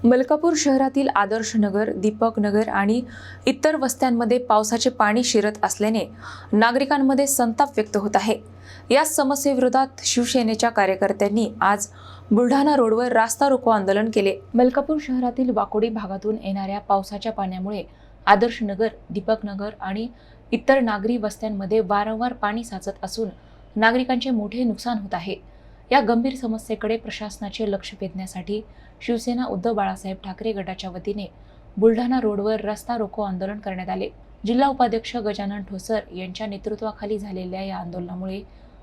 मलकापूर शहरातील आदर्श नगर, दीपक नगर आणि इतर वस्त्यांमध्ये पावसाचे पाणी शिरत असल्याने नागरिकांमध्ये संताप व्यक्त होत आहे। या समस्येविरोधात शिवसेनेच्या कार्यकर्त्यांनी आज बुलढाणा रोडवर रास्ता रोको आंदोलन केले। मलकापूर शहरातील वाकोडी भागातून येणाऱ्या पावसाच्या पाण्यामुळे आदर्श नगर, दीपक नगर आणि इतर नागरी वस्त्यांमध्ये वारंवार पाणी साचत असून नागरिकांचे मोठे नुकसान होत आहे। या गंभीर समस्येकडे प्रशासनाचे लक्ष वेधण्यासाठी शिवसेना उद्धव बाळासाहेब ठाकरे गटाच्या वतीने बुलढाणा रोडवर रस्ता रोको आंदोलन करण्यात आले। जिल्हा उपाध्यक्ष गजानन ठोसर यांच्या नेतृत्वाखाली झालेल्या या आंदोलनामुळे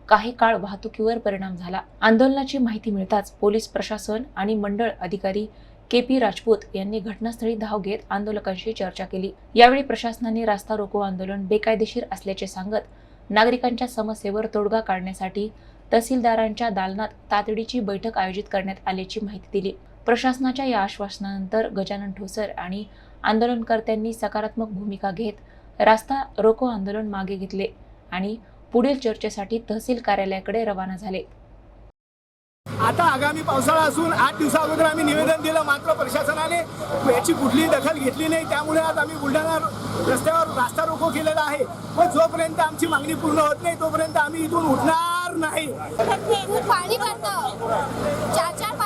काही काळ वाहतुकीवर परिणाम झाला। आंदोलनाची माहिती मिळताच पोलीस प्रशासन आणि मंडळ अधिकारी के.पी. राजपूत यांनी घटनास्थळी धाव घेत आंदोलकांशी चर्चा केली। यावेळी प्रशासनाने रास्ता रोको आंदोलन बेकायदेशीर असल्याचे सांगत नागरिकांच्या समस्येवर तोडगा काढण्यासाठी तहसीलदारांच्या दालनात तातडीची बैठक आयोजित करण्यात आल्याची माहिती दिली। प्रशासनाच्या या आश्वासनानंतर गजानन ठोसर आणि आंदोलनकर्त्यांनी सकारात्मक भूमिका घेत रास्ता रोको आंदोलन मागे घेतले आणि पुढील चर्चेसाठी तहसील कार्यालयाकडे रवाना झाले। आता आगामी पावसाळा असून 8 दिवसा अगोदर आम्ही निवेदन दिलं, मात्र प्रशासनाने याची कुठलीही दखल घेतली नाही। त्यामुळे आज आम्ही बुलढाणा रस्त्यावर रास्ता रोको केलेला आहे। पण जोपर्यंत आमची मागणी पूर्ण होत नाही तोपर्यंत आम्ही इथून उठणार नाही। पाणी भरतं 4-4